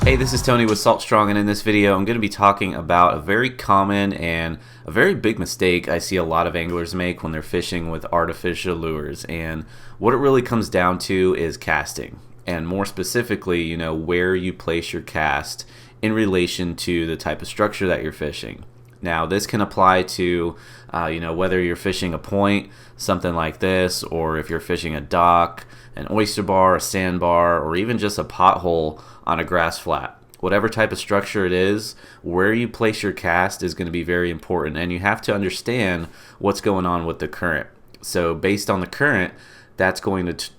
Hey, this is Tony with Salt Strong, and in this video I'm going to be talking about a very common and a very big mistake I see a lot of anglers make when they're fishing with artificial lures. And what it really comes down to is casting, and more specifically, where you place your cast in relation to the type of structure that you're fishing. Now, this can apply to whether you're fishing a point, something like this, or if you're fishing a dock, an oyster bar, a sandbar, or even just a pothole on a grass flat. Whatever type of structure it is, where you place your cast is going to be very important, and you have to understand what's going on with the current. So based on the current, that's going to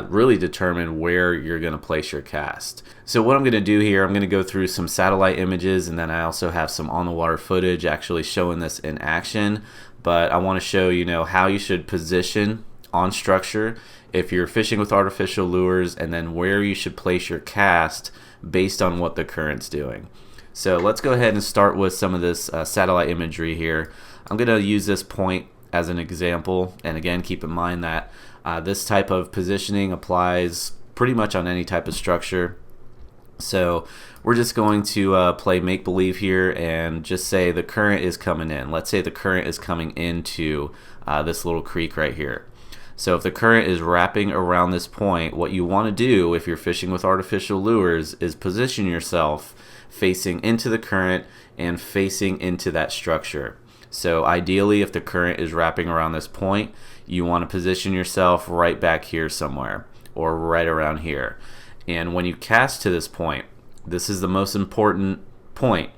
really determine where you're going to place your cast. So what I'm going to do here, I'm going to go through some satellite images, and then I also have some on the water footage actually showing this in action. But I want to show how you should position on structure if you're fishing with artificial lures, and then where you should place your cast based on what the current's doing. So let's go ahead and start with some of this satellite imagery here. I'm going to use this point as an example, and again, keep in mind that this type of positioning applies pretty much on any type of structure. So we're just going to play make-believe here and just say the current is coming in. Let's say the current is coming into this little creek right here. So if the current is wrapping around this point, what you want to do if you're fishing with artificial lures is position yourself facing into the current and facing into that structure. So ideally, if the current is wrapping around this point, you want to position yourself right back here somewhere, or right around here. And when you cast to this point, this is the most important point.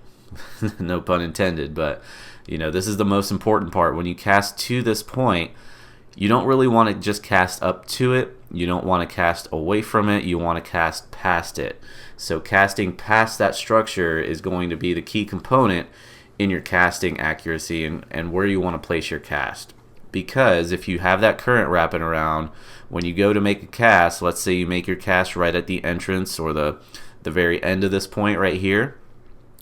No pun intended, but this is the most important part. When you cast to this point, you don't really want to just cast up to it. You don't want to cast away from it. You want to cast past it. So casting past that structure is going to be the key component in your casting accuracy and where you want to place your cast. Because if you have that current wrapping around, when you go to make a cast, let's say you make your cast right at the entrance or the very end of this point right here.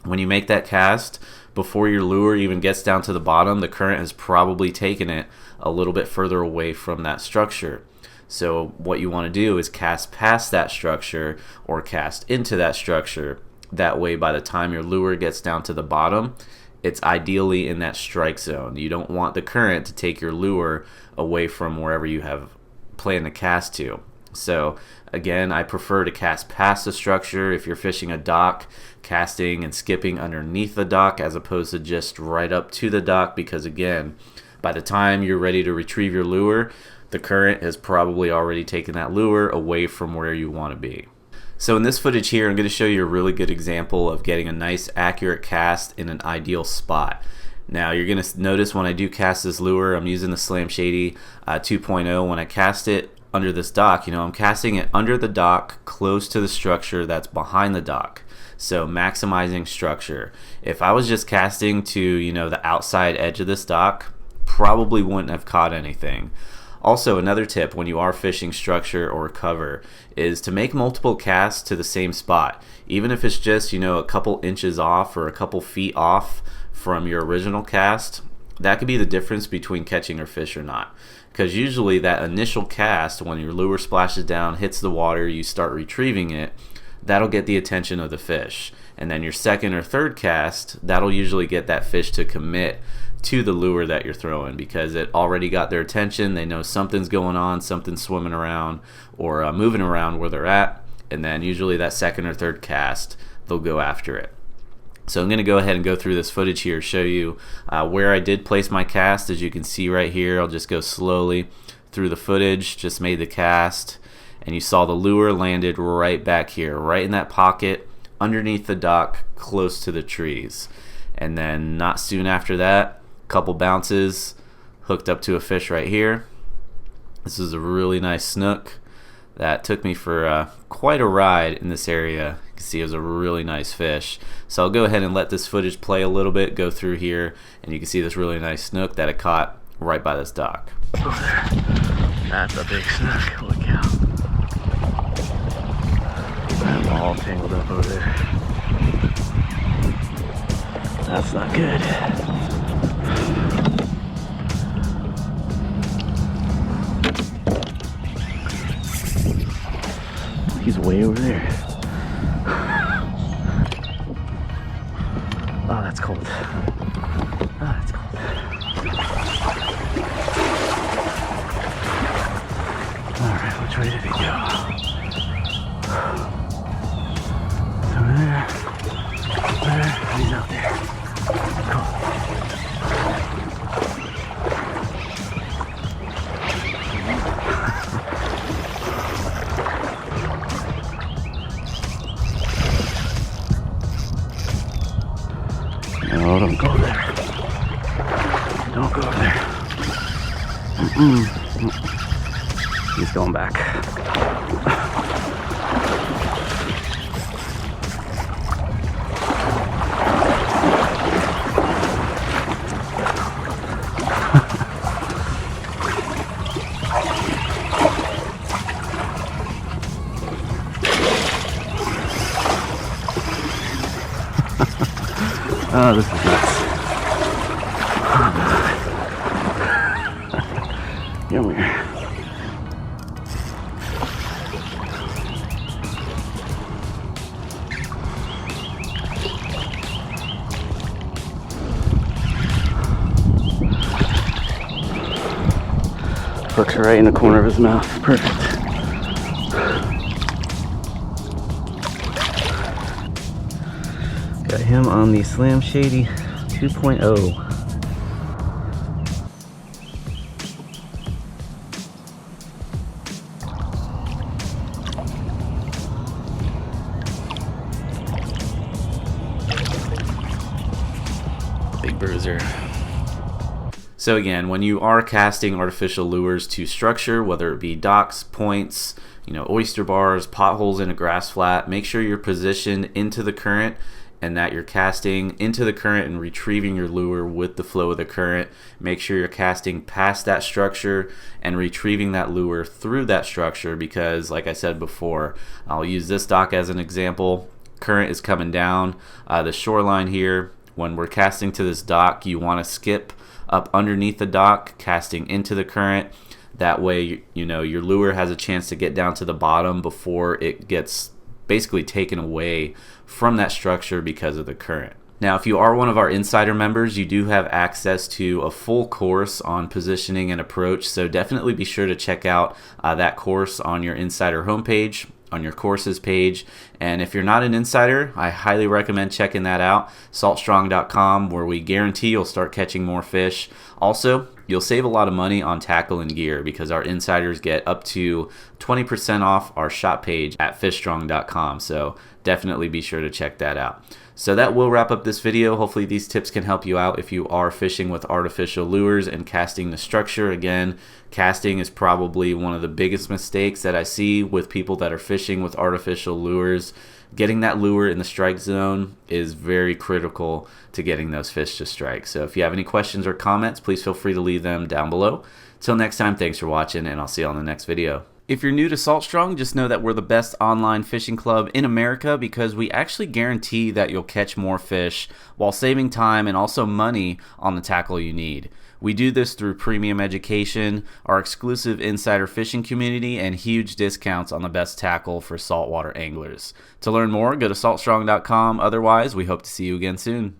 When you make that cast, before your lure even gets down to the bottom, the current has probably taken it a little bit further away from that structure. So what you want to do is cast past that structure or cast into that structure. That way, by the time your lure gets down to the bottom, it's ideally in that strike zone. You don't want the current to take your lure away from wherever you have planned to cast to. So again, I prefer to cast past the structure if you're fishing a dock, casting and skipping underneath the dock as opposed to just right up to the dock, because again, by the time you're ready to retrieve your lure, the current has probably already taken that lure away from where you want to be. So in this footage here, I'm going to show you a really good example of getting a nice accurate cast in an ideal spot. Now you're going to notice when I do cast this lure, I'm using the Slam Shady 2.0. When I cast it under this dock, I'm casting it under the dock close to the structure that's behind the dock. So maximizing structure. If I was just casting to the outside edge of this dock, probably wouldn't have caught anything. Also, another tip when you are fishing structure or cover is to make multiple casts to the same spot. Even if it's just a couple inches off or a couple feet off from your original cast, that could be the difference between catching a fish or not. Because usually that initial cast, when your lure splashes down, hits the water, you start retrieving it, that'll get the attention of the fish. And then your second or third cast, that'll usually get that fish to commit to the lure that you're throwing, because it already got their attention. They know something's going on, something's swimming around or moving around where they're at, and then usually that second or third cast, they'll go after it. So I'm going to go ahead and go through this footage here, show you where I did place my cast. As you can see right here, I'll just go slowly through the footage. Just made the cast, and you saw the lure landed right back here, right in that pocket underneath the dock close to the trees. And then not soon after that, couple bounces, hooked up to a fish right here. This is a really nice snook that took me for quite a ride in this area. You can see it was a really nice fish. So I'll go ahead and let this footage play a little bit, go through here, and you can see this really nice snook that I caught right by this dock. That's a big snook. Holy cow. I'm all tangled up over there. That's not good. He's way over there. He's going back. Oh, this is nuts. Come here. Hooks right in the corner of his mouth. Perfect. Got him on the Slam Shady 2.0. Big bruiser. So again, when you are casting artificial lures to structure, whether it be docks, points, oyster bars, potholes in a grass flat, make sure you're positioned into the current and that you're casting into the current and retrieving your lure with the flow of the current. Make sure you're casting past that structure and retrieving that lure through that structure, because like I said before, I'll use this dock as an example. Current is coming down the shoreline here. When we're casting to this dock, you want to skip up underneath the dock, casting into the current. That way, your lure has a chance to get down to the bottom before it gets basically taken away from that structure because of the current. Now, if you are one of our insider members, you do have access to a full course on positioning and approach, so definitely be sure to check out that course on your insider homepage, on your courses page. And if you're not an insider, I highly recommend checking that out, saltstrong.com, where we guarantee you'll start catching more fish. Also, you'll save a lot of money on tackle and gear because our insiders get up to 20% off our shop page at fishstrong.com. So definitely be sure to check that out. So that will wrap up this video. Hopefully these tips can help you out if you are fishing with artificial lures and casting the structure. Again, casting is probably one of the biggest mistakes that I see with people that are fishing with artificial lures. Getting that lure in the strike zone is very critical to getting those fish to strike. So if you have any questions or comments, please feel free to leave them down below. Till next time, thanks for watching, and I'll see you on the next video. If you're new to Salt Strong, just know that we're the best online fishing club in America because we actually guarantee that you'll catch more fish while saving time and also money on the tackle you need. We do this through premium education, our exclusive insider fishing community, and huge discounts on the best tackle for saltwater anglers. To learn more, go to saltstrong.com. Otherwise, we hope to see you again soon.